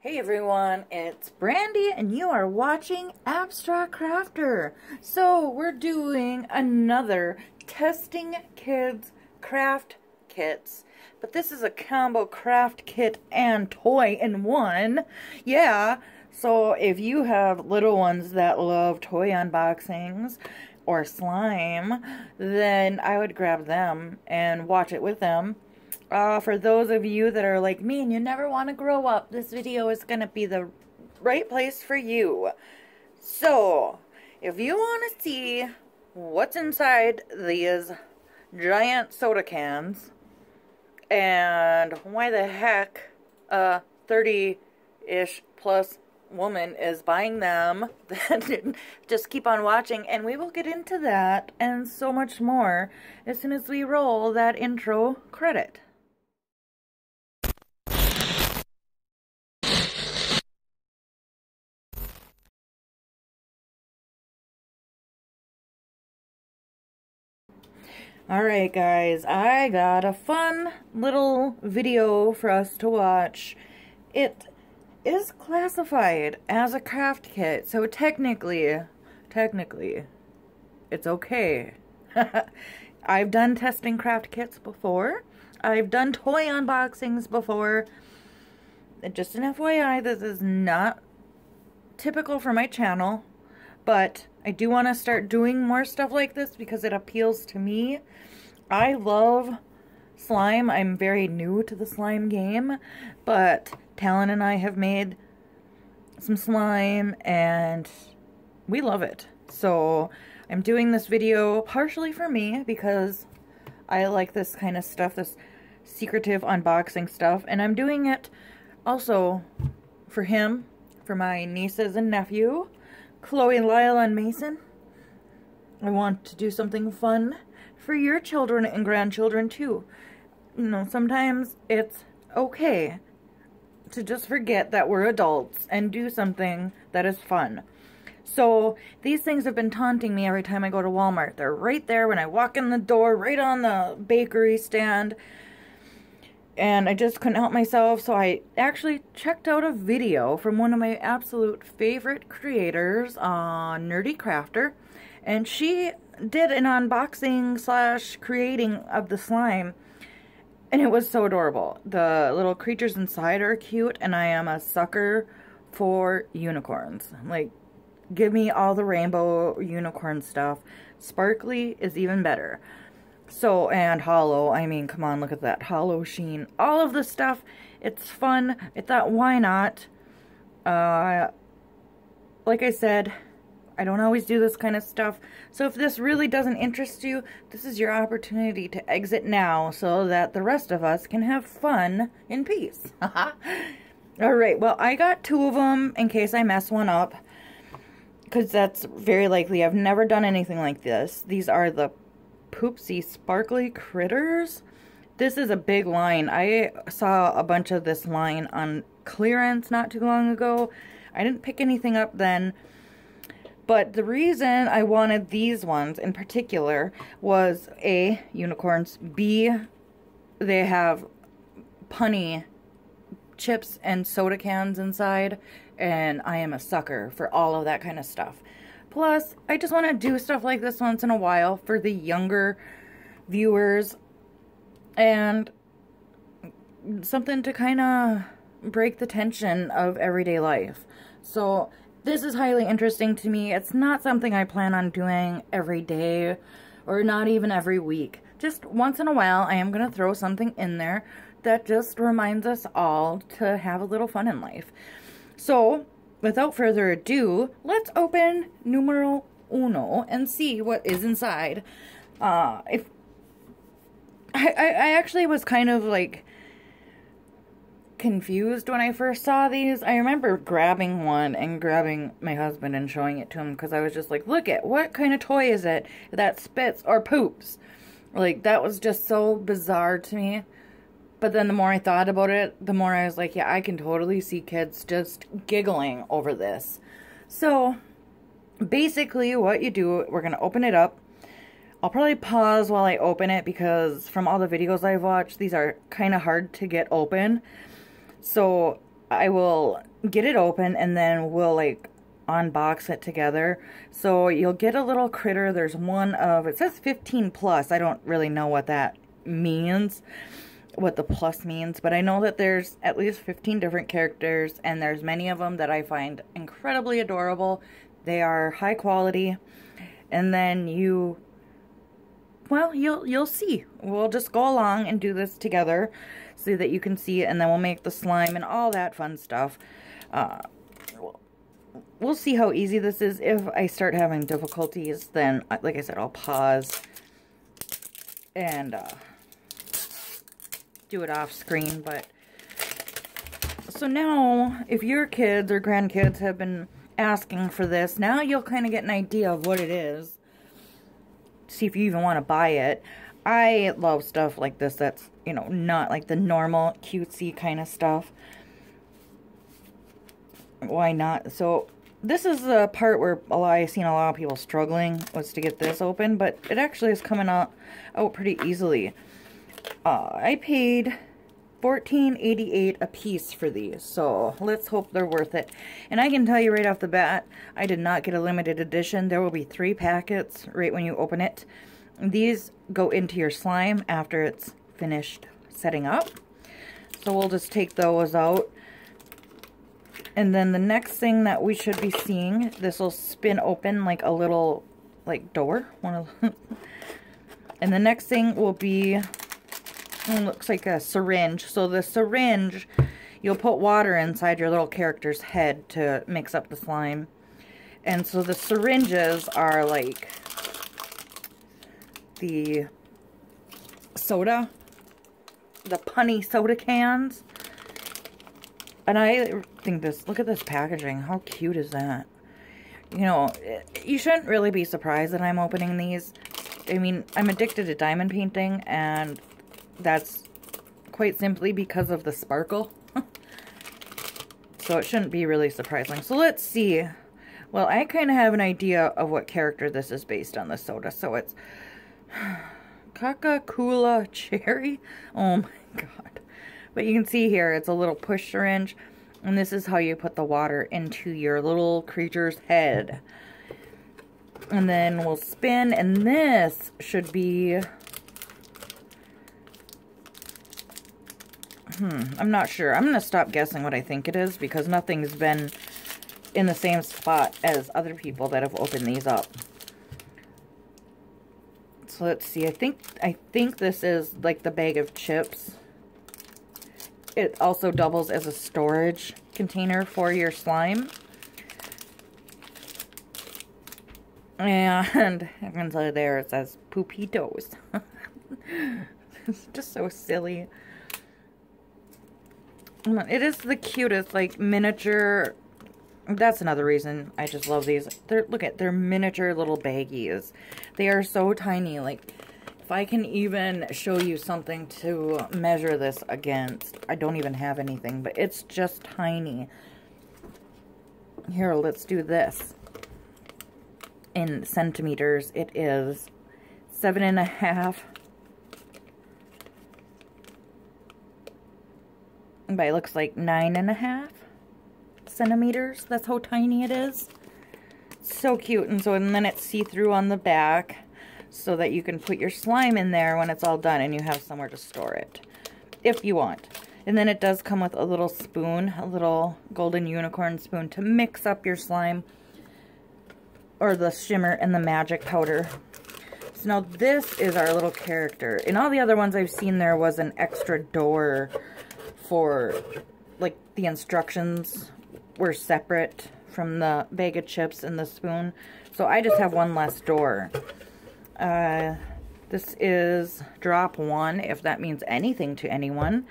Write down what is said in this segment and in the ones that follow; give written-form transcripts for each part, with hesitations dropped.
Hey everyone, it's Brandy and you are watching Abstract Crafter. So we're doing another Testing Kids Craft Kits. But this is a combo craft kit and toy in one. Yeah, so if you have little ones that love toy unboxings or slime, then I would grab them and watch it with them. For those of you that are like me and you never want to grow up, this video is going to be the right place for you. So, if you want to see what's inside these giant soda cans and why the heck a 30-ish plus woman is buying them, then just keep on watching and we will get into that and so much more as soon as we roll that intro credit. Alright guys, I got a fun little video for us to watch. It is classified as a craft kit, so technically, it's okay. I've done testing craft kits before. I've done toy unboxings before. Just an FYI, this is not typical for my channel, but I do want to start doing more stuff like this because it appeals to me. I love slime. I'm very new to the slime game, but Talon and I have made some slime and we love it. So I'm doing this video partially for me because I like this kind of stuff, this secretive unboxing stuff, and I'm doing it also for him, for my nieces and nephew, Chloe, Lyle, and Mason. I want to do something fun for your children and grandchildren too. You know, sometimes it's okay to just forget that we're adults and do something that is fun. So these things have been taunting me every time I go to Walmart. They're right there when I walk in the door, right on the bakery stand. And I just couldn't help myself, so I actually checked out a video from one of my absolute favorite creators, Nerdy Crafter, and she did an unboxing slash creating of the slime, and it was so adorable. The little creatures inside are cute, and I am a sucker for unicorns. Like, give me all the rainbow unicorn stuff. Sparkly is even better. So, and hollow, I mean, come on, look at that hollow sheen. All of the stuff, it's fun. I thought, why not? Like I said, I don't always do this kind of stuff. So if this really doesn't interest you, this is your opportunity to exit now so that the rest of us can have fun in peace. Alright, well, I got two of them in case I mess one up, because that's very likely. I've never done anything like this. These are the Poopsie sparkly critters. This is a big line. I saw a bunch of this line on clearance not too long ago. I didn't pick anything up then, but the reason I wanted these ones in particular was A, unicorns, B, they have punny chips and soda cans inside, and I am a sucker for all of that kind of stuff. Plus, I just want to do stuff like this once in a while for the younger viewers and something to kind of break the tension of everyday life. So, this is highly interesting to me. It's not something I plan on doing every day or not even every week. Just once in a while, I am going to throw something in there that just reminds us all to have a little fun in life. So, without further ado, let's open numero uno and see what is inside. I actually was kind of like confused when I first saw these. I remember grabbing one and grabbing my husband and showing it to him because I was just like, look at what kind of toy is it that spits or poops? Like, that was just so bizarre to me. But then the more I thought about it, the more I was like, yeah, I can totally see kids just giggling over this. So, basically what you do, we're going to open it up. I'll probably pause while I open it because from all the videos I've watched, these are kind of hard to get open. So, I will get it open and then we'll like unbox it together. So you'll get a little critter. There's one of, it says 15 plus. I don't really know what that means, what the plus means, but I know that there's at least 15 different characters, and there's many of them that I find incredibly adorable. They are high quality, and then well, you'll see. We'll just go along and do this together so that you can see it, and then we'll make the slime and all that fun stuff. We'll see how easy this is. If I start having difficulties, then, like I said, I'll pause and do it off screen. But so now, if your kids or grandkids have been asking for this, now you'll kind of get an idea of what it is. See if you even want to buy it. I love stuff like this that's, you know, not like the normal cutesy kind of stuff. Why not? So this is the part where I've seen a lot of people struggling, was to get this open, but it actually is coming out pretty easily. I paid $14.88 a piece for these, so let's hope they're worth it. And I can tell you right off the bat, I did not get a limited edition. There will be 3 packets right when you open it. These go into your slime after it's finished setting up. So we'll just take those out. And then the next thing that we should be seeing, this will spin open like a little like door. And the next thing will be, it looks like a syringe. So the syringe, you'll put water inside your little character's head to mix up the slime. And so the syringes are like the soda, the punny soda cans. And I think this, look at this packaging. How cute is that? You know, you shouldn't really be surprised that I'm opening these. I mean, I'm addicted to diamond painting, and that's quite simply because of the sparkle. So it shouldn't be really surprising. So let's see. Well, I kind of have an idea of what character this is based on, the soda. So it's Coca-Cola Cherry. Oh my god. But you can see here, it's a little push syringe. And this is how you put the water into your little creature's head. And then we'll spin, and this should be... I'm not sure. I'm going to stop guessing what I think it is, because nothing's been in the same spot as other people that have opened these up. So let's see. I think this is like the bag of chips. It also doubles as a storage container for your slime. And I can tell you there, it says Poopitos. It's just so silly. It is the cutest, like, miniature. That's another reason I just love these. Look at, they're miniature little baggies. They are so tiny. Like, if I can even show you something to measure this against, I don't even have anything, but it's just tiny. Here, let's do this. In centimeters, it is 7.5 by, looks like 9.5 centimeters. That's how tiny it is. So cute. And then it's see-through on the back, so that you can put your slime in there when it's all done and you have somewhere to store it, if you want. And then it does come with a little spoon, a little golden unicorn spoon to mix up your slime, or the shimmer and the magic powder. So now this is our little character. In all the other ones I've seen, there was an extra door for, like, the instructions were separate from the bag of chips and the spoon. So I just have one less door. This is drop 1, if that means anything to anyone.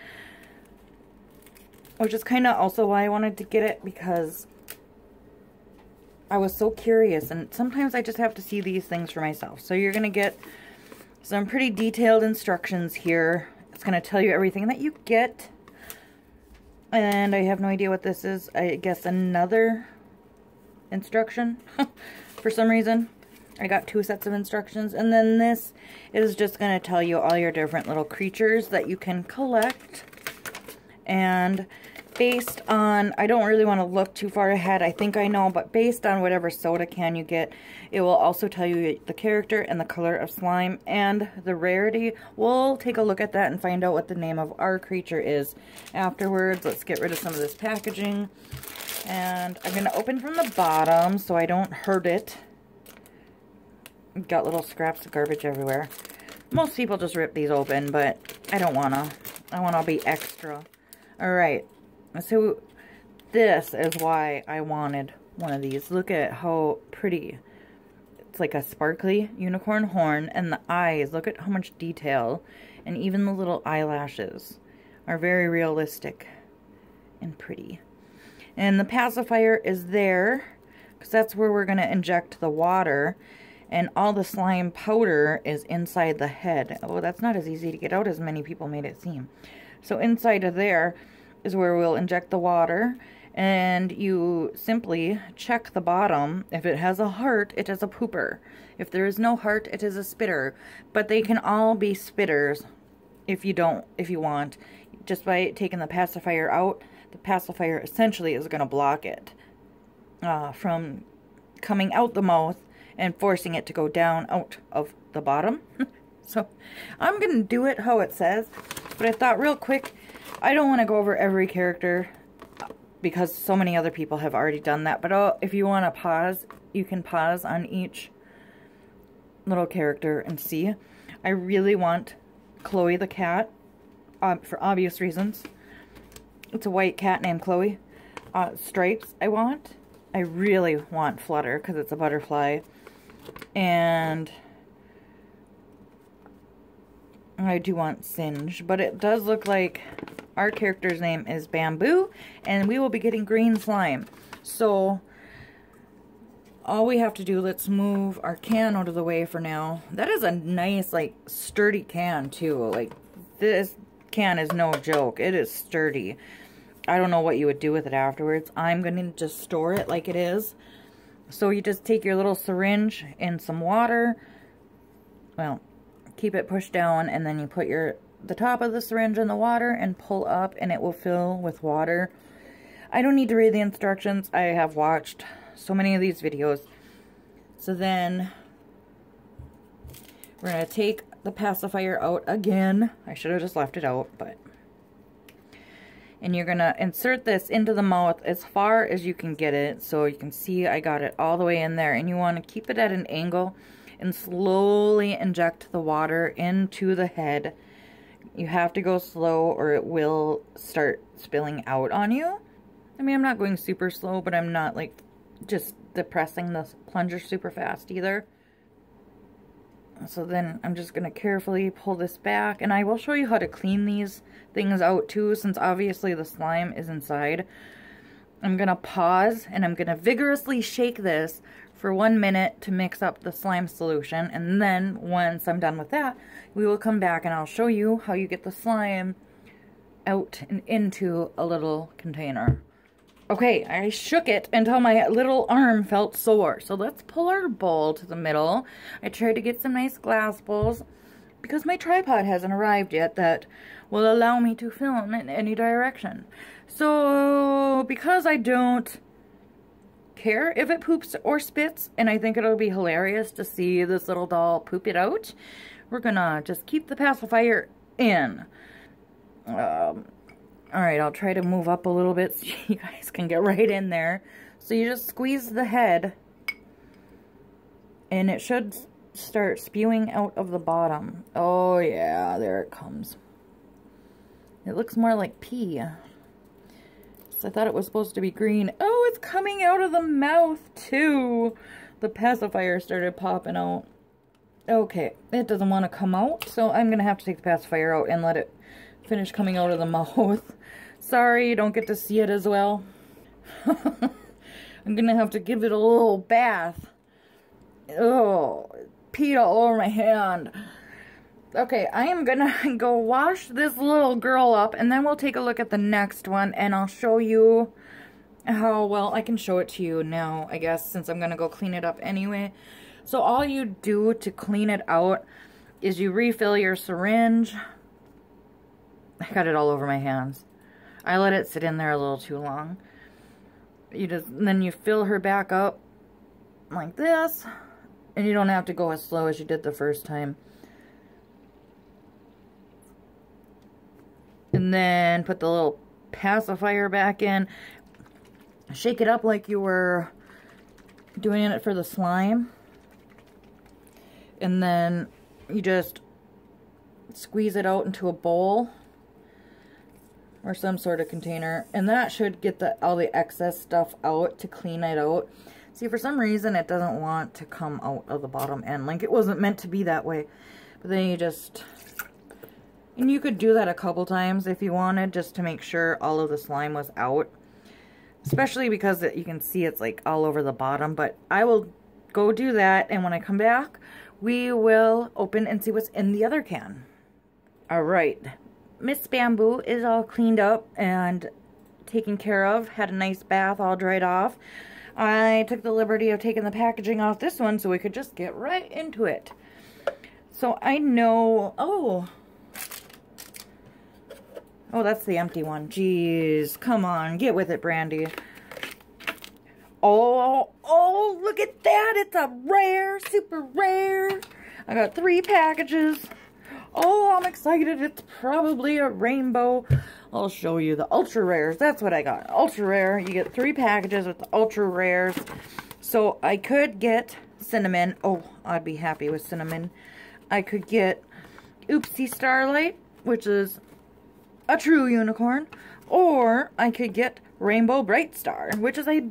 Which is kind of also why I wanted to get it, because I was so curious, and sometimes I just have to see these things for myself. So you're going to get some pretty detailed instructions here. It's going to tell you everything that you get. And I have no idea what this is. I guess another instruction for some reason. I got 2 sets of instructions. And then this is just going to tell you all your different little creatures that you can collect. And based on, I don't really want to look too far ahead, I think I know, but based on whatever soda can you get, it will also tell you the character and the color of slime and the rarity. We'll take a look at that and find out what the name of our creature is afterwards. Let's get rid of some of this packaging. And I'm going to open from the bottom so I don't hurt it. Got little scraps of garbage everywhere. Most people just rip these open, but I don't want to. I want to be extra. Alright, so this is why I wanted one of these. Look at how pretty. It's like a sparkly unicorn horn, and the eyes, look at how much detail. And even the little eyelashes are very realistic and pretty. And the pacifier is there, because that's where we're going to inject the water. And all the slime powder is inside the head. Oh, that's not as easy to get out as many people made it seem. So inside of there is where we'll inject the water. And you simply check the bottom. If it has a heart, it is a pooper. If there is no heart, it is a spitter. But they can all be spitters if you want. Just by taking the pacifier out, the pacifier essentially is going to block it from coming out the mouth and forcing it to go down out of the bottom. So I'm going to do it how it says. But I thought real quick, I don't want to go over every character because so many other people have already done that. But if you want to pause, you can pause on each little character and see. I really want Chloe the cat for obvious reasons. It's a white cat named Chloe. Stripes I want. I really want Flutter because it's a butterfly. And I do want Singe, but it does look like our character's name is Bamboo, and we will be getting green slime. So all we have to do, let's move our can out of the way for now. That is a nice, like, sturdy can too. Like, this can is no joke. It is sturdy. I don't know what you would do with it afterwards. I'm going to just store it like it is. So you just take your little syringe and some water. Well, keep it pushed down, and then you put the top of the syringe in the water and pull up, and it will fill with water. I don't need to read the instructions. I have watched so many of these videos. So then we're going to take the pacifier out again. I should have just left it out, but... And you're going to insert this into the mouth as far as you can get it. So you can see I got it all the way in there. And you want to keep it at an angle and slowly inject the water into the head. You have to go slow or it will start spilling out on you. I mean, I'm not going super slow, but I'm not like just depressing the plunger super fast either. So then I'm just going to carefully pull this back, and I will show you how to clean these things out too, since obviously the slime is inside. I'm going to pause, and I'm going to vigorously shake this for 1 minute to mix up the slime solution, and then once I'm done with that, we will come back and I'll show you how you get the slime out and into a little container. Okay, I shook it until my little arm felt sore. So let's pull our bowl to the middle. I tried to get some nice glass bowls because my tripod hasn't arrived yet that will allow me to film in any direction. So because I don't care if it poops or spits, and I think it'll be hilarious to see this little doll poop it out, we're gonna just keep the pacifier in. Alright, I'll try to move up a little bit so you guys can get right in there. So you just squeeze the head, and it should start spewing out of the bottom. Oh yeah, there it comes. It looks more like pee. So I thought it was supposed to be green. Oh, it's coming out of the mouth too. The pacifier started popping out. Okay, it doesn't want to come out, so I'm going to have to take the pacifier out and let it finish coming out of the mouth. Sorry, you don't get to see it as well. I'm gonna have to give it a little bath. Oh, it peed all over my hand. Okay, I am gonna go wash this little girl up, and then we'll take a look at the next one, and I'll show you how, well, I can show it to you now, I guess, since I'm gonna go clean it up anyway. So all you do to clean it out is you refill your syringe. I got it all over my hands. I let it sit in there a little too long. Then you fill her back up like this, and you don't have to go as slow as you did the first time. And then put the little pacifier back in. Shake it up like you were doing it for the slime. And then you just squeeze it out into a bowl or some sort of container, and that should get all the excess stuff out to clean it out. See, for some reason it doesn't want to come out of the bottom end, like it wasn't meant to be that way. But then and you could do that a couple times if you wanted, just to make sure all of the slime was out, especially because you can see it's like all over the bottom. But I will go do that, and when I come back we will open and see what's in the other can. Alright, Miss Bamboo is all cleaned up and taken care of. Had a nice bath, all dried off. I took the liberty of taking the packaging off this one so we could just get right into it. So I know... Oh, that's the empty one. Jeez, come on, get with it, Brandy. Oh, look at that. It's a rare, super rare. I got 3 packages. Oh, I'm excited. It's probably a rainbow. I'll show you the ultra rares. That's what I got. Ultra rare. You get 3 packages with the ultra rares. So I could get cinnamon. Oh, I'd be happy with cinnamon. I could get Oopsie Starlight, which is a true unicorn. Or I could get Rainbow Bright Star, which is I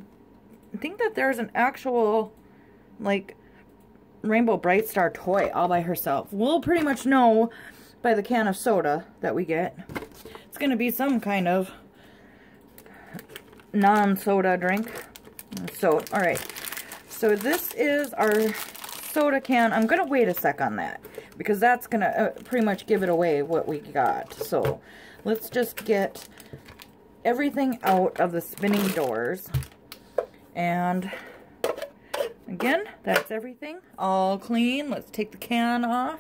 think that there's an actual, like, Rainbow Bright Star toy all by herself. We'll pretty much know by the can of soda that we get. It's going to be some kind of non-soda drink. So, alright. So this is our soda can. I'm going to wait a sec on that, because that's going to pretty much give it away what we got. So, let's just get everything out of the spinning doors. And again, that's everything. All clean. Let's take the can off.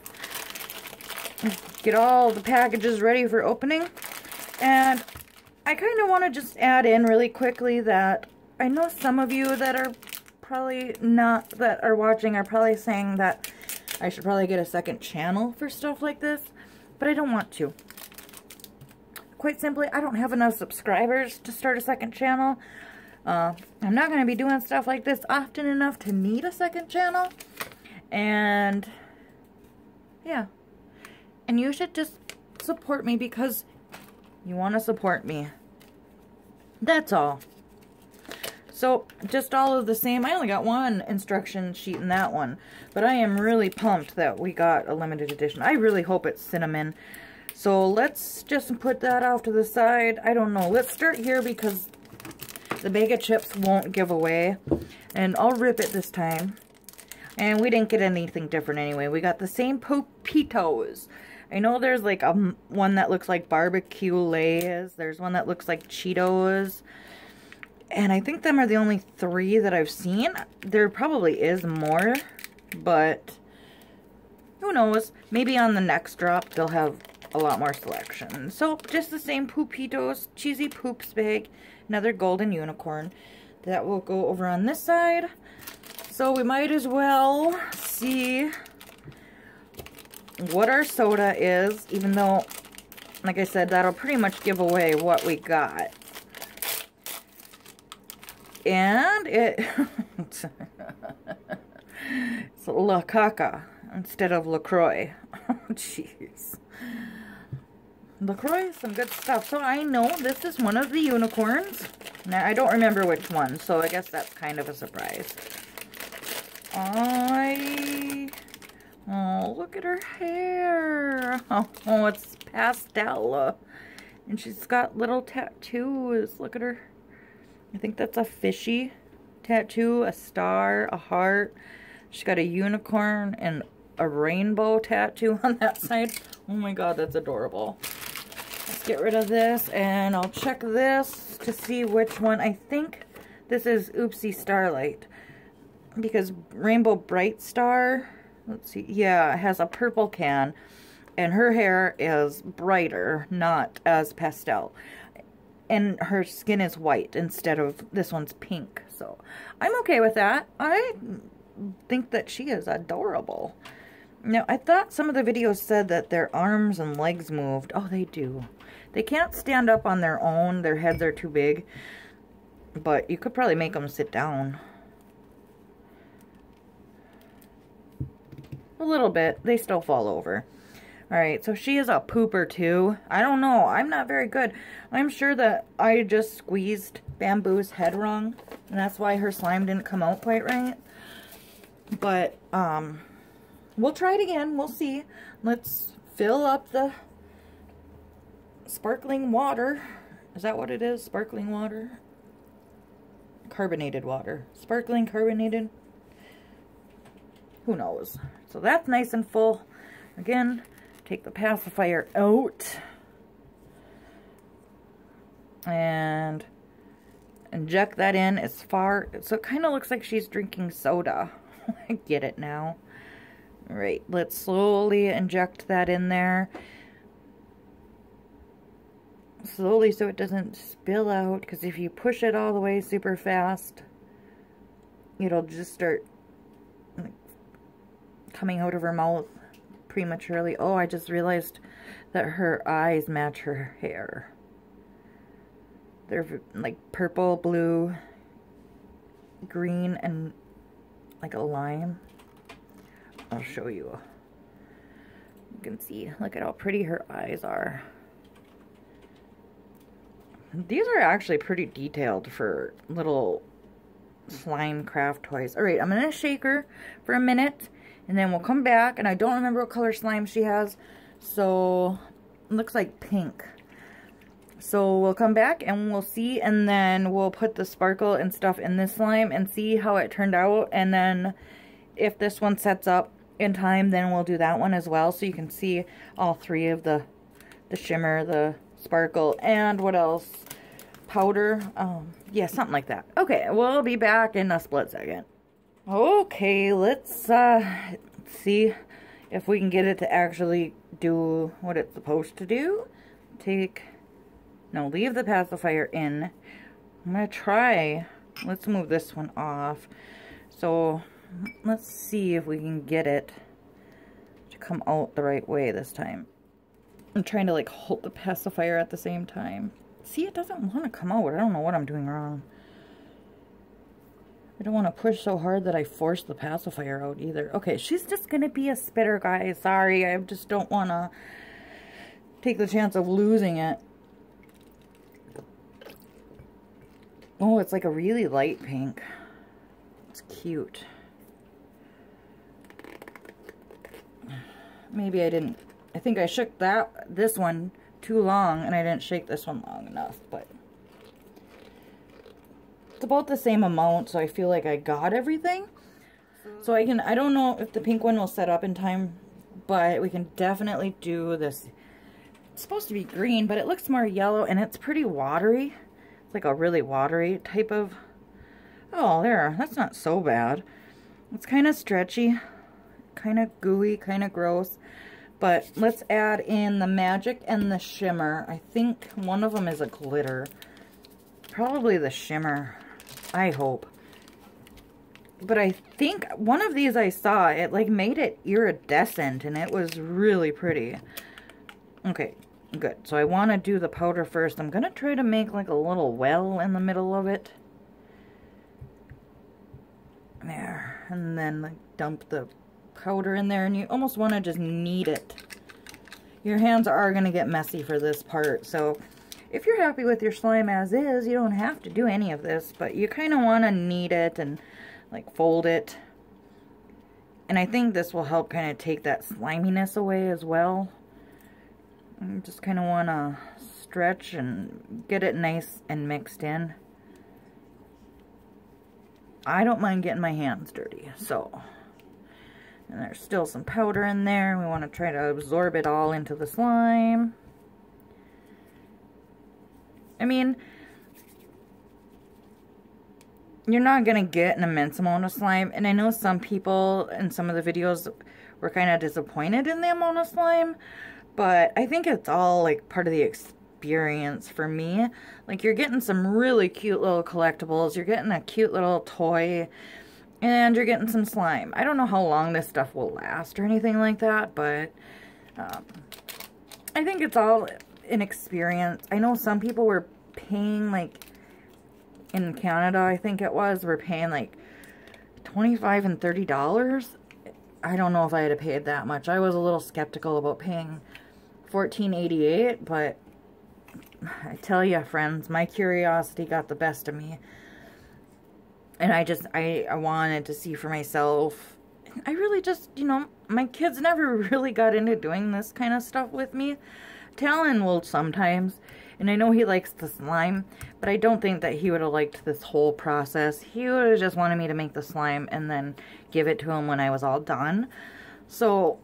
Get all the packages ready for opening. And I kind of want to just add in really quickly that I know some of you that are probably not, that are watching, are probably saying that I should probably get a second channel for stuff like this. But I don't want to. Quite simply, I don't have enough subscribers to start a second channel. I'm not going to be doing stuff like this often enough to need a second channel. And yeah. And you should just support me because you want to support me. That's all. So, just all of the same. I only got 1 instruction sheet in that one. But I am really pumped that we got a limited edition. I really hope it's cinnamon. So, let's just put that off to the side. I don't know. Let's start here because the bag of chips won't give away. And I'll rip it this time. And we didn't get anything different anyway. We got the same Popitos. I know there's like one that looks like barbecue Lay's. There's one that looks like Cheetos. And I think them are the only 3 that I've seen. There probably is more. But who knows? Maybe on the next drop they'll have a lot more selection. So just the same Poopitos, cheesy poops bag, another golden unicorn. That will go over on this side. So we might as well see what our soda is, even though, like I said, that'll pretty much give away what we got. And it's La Caca instead of LaCroix. Oh, jeez. LaCroix is some good stuff. So I know this is one of the unicorns. Now, I don't remember which one, so I guess that's kind of a surprise. Oh, look at her hair. Oh, it's pastel. And she's got little tattoos. Look at her. I think that's a fishy tattoo, a star, a heart. She's got a unicorn and a rainbow tattoo on that side. Oh my god, that's adorable. Let's get rid of this, and I'll check this to see which one. I think this is Oopsie Starlight, because Rainbow Bright Star, let's see, yeah, it has a purple can, and her hair is brighter, not as pastel. and her skin is white instead of this one's pink. So I'm okay with that. I think that she is adorable. Now, I thought some of the videos said that their arms and legs moved. Oh, they do. They can't stand up on their own. Their heads are too big. But you could probably make them sit down. A little bit. They still fall over. Alright, so she is a pooper too. I don't know. I'm not very good. I'm sure that I just squeezed Bamboo's head wrong. And that's why her slime didn't come out quite right. But, we'll try it again. We'll see. Let's fill up the sparkling water. Is that what it is? Sparkling water? Carbonated water. Sparkling carbonated? Who knows? So that's nice and full. Again, take the pacifier out. And inject that in as far... So it kind of looks like she's drinking soda. I get it now. Right, let's slowly inject that in there. Slowly so it doesn't spill out, because if you push it all the way super fast, it'll just start like, coming out of her mouth prematurely. Oh, I just realized that her eyes match her hair. They're like purple, blue, green, and like a lime. I'll show you. You can see, look at how pretty her eyes are. These are actually pretty detailed for little slime craft toys. Alright, I'm going to shake her for a minute, and then we'll come back, and I don't remember what color slime she has, so it looks like pink. So we'll come back and we'll see, and then we'll put the sparkle and stuff in this slime and see how it turned out, and then if this one sets up in time, then we'll do that one as well, so you can see all three of the shimmer, the sparkle, and what else? Powder. Yeah, something like that. Okay, we'll be back in a split second. Okay, let's see if we can get it to actually do what it's supposed to do. Leave the pacifier in. I'm gonna try. Let's move this one off. So let's see if we can get it to come out the right way this time. I'm trying to like hold the pacifier at the same time. See, it doesn't want to come out. I don't know what I'm doing wrong. I don't want to push so hard that I force the pacifier out either. Okay, she's just going to be a spitter, guys. Sorry, I just don't want to take the chance of losing it. Oh, it's like a really light pink. It's cute. Maybe I didn't... I think I shook this one too long, and I didn't shake this one long enough, but it's about the same amount, so I feel like I got everything. So I don't know if the pink one will set up in time, but we can definitely do this. It's supposed to be green, but it looks more yellow, and it's pretty watery. It's like a really watery type of... Oh, there. That's not so bad. It's kind of stretchy, kind of gooey, kind of gross. But let's add in the magic and the shimmer. I think one of them is a glitter. Probably the shimmer. I hope. But I think one of these I saw, it like made it iridescent, and it was really pretty. Okay, good. So I want to do the powder first. I'm going to try to make like a little well in the middle of it. There. And then like dump the powder in there, and you almost want to just knead it. Your hands are going to get messy for this part, so if you're happy with your slime as is, you don't have to do any of this, but you kind of want to knead it and like fold it. And I think this will help kind of take that sliminess away as well. You just kind of want to stretch and get it nice and mixed in. I don't mind getting my hands dirty, so... And there's still some powder in there. We want to try to absorb it all into the slime. I mean, you're not going to get an immense amount of slime. And I know some people in some of the videos were kind of disappointed in the amount of slime. But I think it's all like part of the experience for me. Like, you're getting some really cute little collectibles, you're getting a cute little toy, and you're getting some slime. I don't know how long this stuff will last or anything like that, but I think it's all an experience. I know some people were paying, like, in Canada, I think it was, were paying like $25 and $30. I don't know if I had paid that much. I was a little skeptical about paying $14.88, but I tell you, friends, my curiosity got the best of me. And I wanted to see for myself. I really just, you know, my kids never really got into doing this kind of stuff with me. Talon will sometimes, and I know he likes the slime, but I don't think that he would have liked this whole process. He would have just wanted me to make the slime and then give it to him when I was all done. So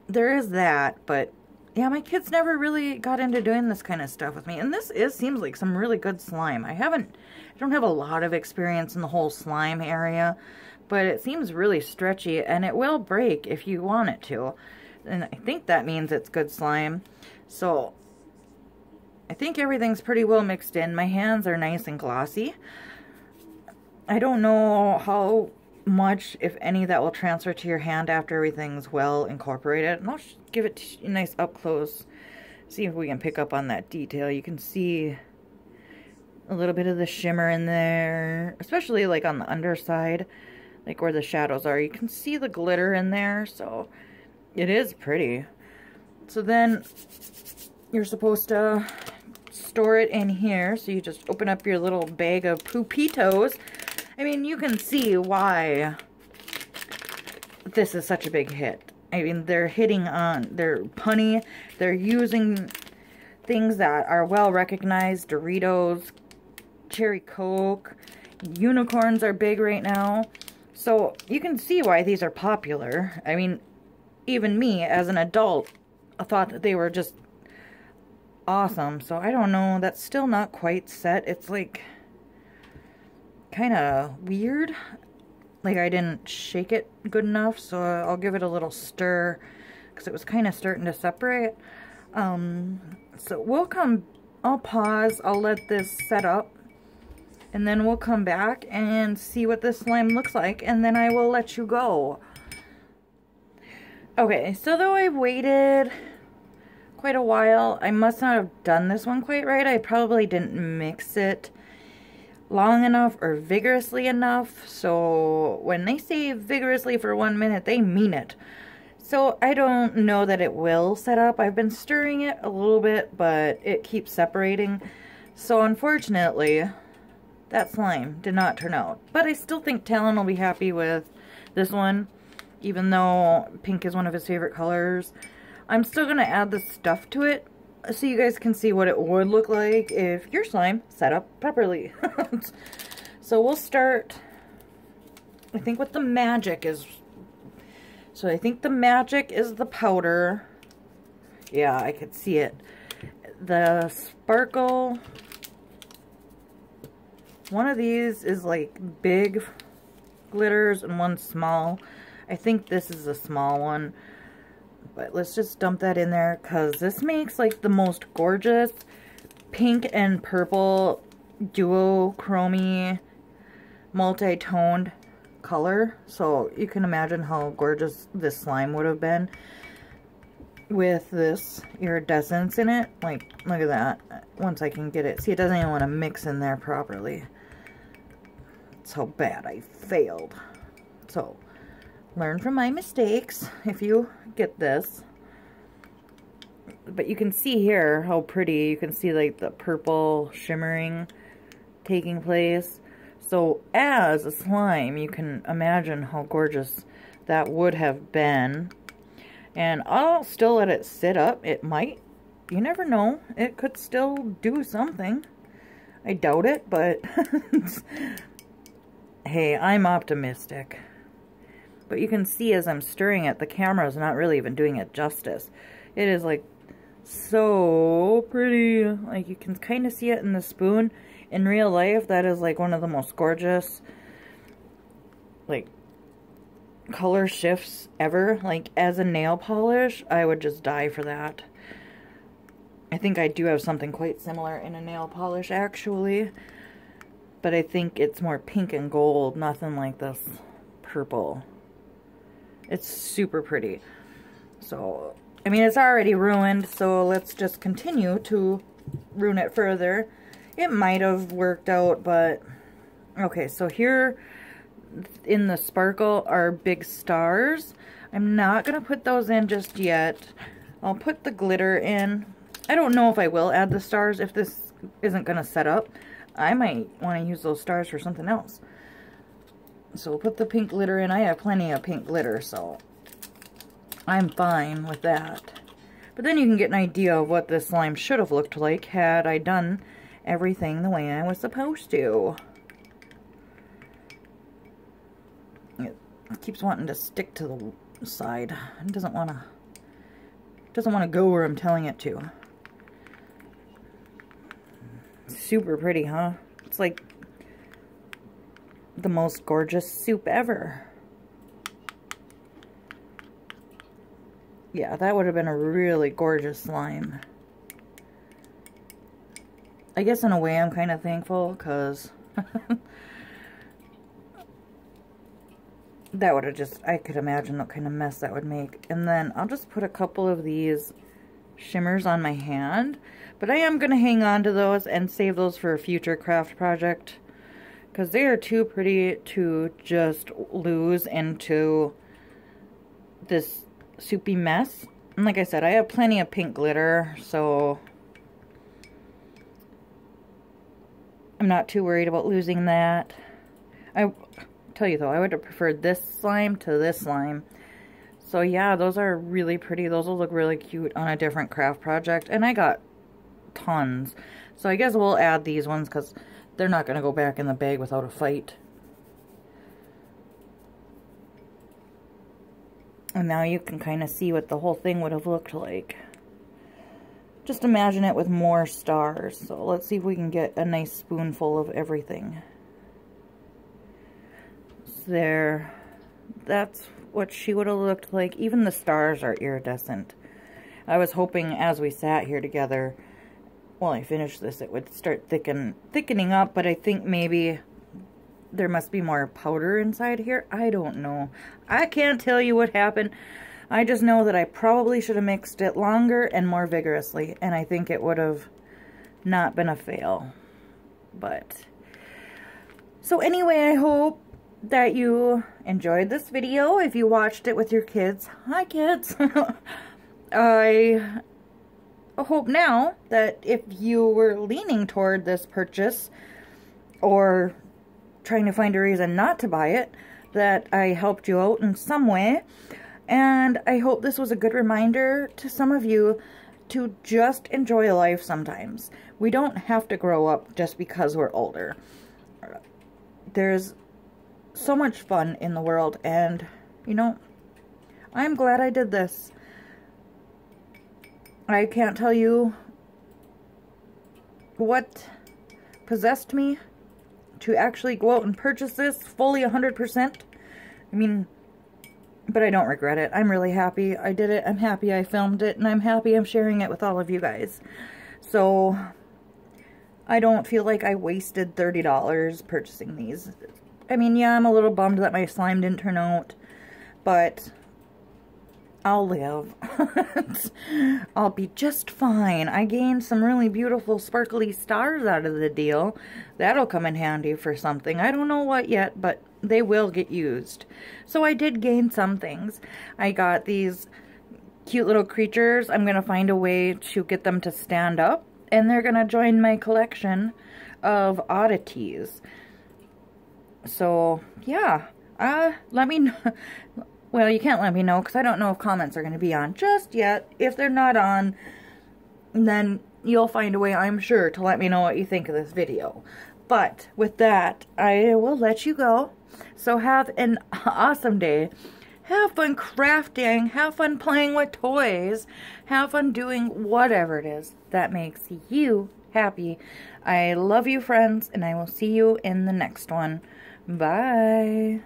there is that, but yeah, my kids never really got into doing this kind of stuff with me. And this seems like some really good slime. I don't have a lot of experience in the whole slime area, but it seems really stretchy, and it will break if you want it to. And I think that means it's good slime. So I think everything's pretty well mixed in. My hands are nice and glossy. I don't know how much, if any, that will transfer to your hand after everything's well incorporated. And I'll give it a nice up close. See if we can pick up on that detail. You can see a little bit of the shimmer in there, especially like on the underside, like where the shadows are. You can see the glitter in there, so it is pretty. So then you're supposed to store it in here. So you just open up your little bag of Poopitos. I mean, you can see why this is such a big hit. I mean, they're punny. They're using things that are well recognized. Doritos, Cherry Coke, unicorns are big right now. So you can see why these are popular. I mean, even me as an adult, I thought that they were just awesome. So I don't know, that's still not quite set. It's like kind of weird. Like I didn't shake it good enough, so I'll give it a little stir because it was kind of starting to separate. So I'll pause, I'll let this set up, and then we'll come back and see what this slime looks like, and then I will let you go. Okay, so though I waited quite a while, I must not have done this one quite right. I probably didn't mix it long enough or vigorously enough. So when they say vigorously for 1 minute, they mean it. So I don't know that it will set up. I've been stirring it a little bit, but it keeps separating. So unfortunately, that slime did not turn out. But I still think Talon will be happy with this one, even though pink is one of his favorite colors. I'm still going to add the stuff to it so you guys can see what it would look like if your slime set up properly. So we'll start, I think, what the magic is. So I think the magic is the powder. Yeah, I could see it. The sparkle. One of these is like big glitters and one small. I think this is a small one. But let's just dump that in there because this makes like the most gorgeous pink and purple duochrome multi-toned color. So you can imagine how gorgeous this slime would have been with this iridescence in it. Like, look at that. Once I can get it. See, it doesn't even want to mix in there properly. That's how bad I failed. So, learn from my mistakes if you get this. But you can see here how pretty. You can see like the purple shimmering taking place. So as a slime, you can imagine how gorgeous that would have been. And I'll still let it sit up. It might. You never know. It could still do something. I doubt it, but hey, I'm optimistic. But you can see as I'm stirring it, the camera's not really even doing it justice. It is like so pretty. Like you can kind of see it in the spoon. In real life, that is like one of the most gorgeous like color shifts ever. Like as a nail polish, I would just die for that. I think I do have something quite similar in a nail polish, actually. But I think it's more pink and gold, nothing like this purple. It's super pretty. So, I mean, it's already ruined, so let's just continue to ruin it further. It might have worked out, but... Okay, so here in the sparkle are big stars. I'm not going to put those in just yet. I'll put the glitter in. I don't know if I will add the stars if this isn't going to set up. I might want to use those stars for something else. So we'll put the pink glitter in. I have plenty of pink glitter, so I'm fine with that. But then you can get an idea of what this slime should have looked like had I done everything the way I was supposed to. It keeps wanting to stick to the side. It doesn't want to go where I'm telling it to. Super pretty, huh? It's like the most gorgeous soup ever. Yeah, that would have been a really gorgeous slime. I guess in a way I'm kind of thankful, because that would have just, I could imagine what kind of mess that would make. And then I'll just put a couple of these shimmers on my hand. But I am going to hang on to those and save those for a future craft project, because they are too pretty to just lose into this soupy mess. And like I said, I have plenty of pink glitter, so I'm not too worried about losing that. I tell you though, I would have preferred this slime to this slime. So yeah, those are really pretty. Those will look really cute on a different craft project. And I got tons. So I guess we'll add these ones because they're not going to go back in the bag without a fight. And now you can kind of see what the whole thing would have looked like. Just imagine it with more stars. So let's see if we can get a nice spoonful of everything. There. That's what she would have looked like. Even the stars are iridescent. I was hoping as we sat here together, while I finished this, it would start thickening up, but I think maybe there must be more powder inside here. I don't know. I can't tell you what happened. I just know that I probably should have mixed it longer and more vigorously, and I think it would have not been a fail. But, so anyway, I hope that you enjoyed this video. If you watched it with your kids, hi kids. I hope now that if you were leaning toward this purchase or trying to find a reason not to buy it, that I helped you out in some way. And I hope this was a good reminder to some of you to just enjoy life sometimes. We don't have to grow up just because we're older. There's so much fun in the world, and, you know, I'm glad I did this. I can't tell you what possessed me to actually go out and purchase this fully 100%. I mean, but I don't regret it. I'm really happy I did it. I'm happy I filmed it, and I'm happy I'm sharing it with all of you guys. So, I don't feel like I wasted $30 purchasing these. I mean, yeah, I'm a little bummed that my slime didn't turn out, but I'll live. I'll be just fine. I gained some really beautiful sparkly stars out of the deal. That'll come in handy for something. I don't know what yet, but they will get used. So I did gain some things. I got these cute little creatures. I'm going to find a way to get them to stand up, and they're going to join my collection of oddities. So, yeah. Let me know. Well, you can't let me know because I don't know if comments are going to be on just yet. If they're not on, then you'll find a way, I'm sure, to let me know what you think of this video. But with that, I will let you go. So have an awesome day. Have fun crafting. Have fun playing with toys. Have fun doing whatever it is that makes you happy. I love you, friends, and I will see you in the next one. Bye.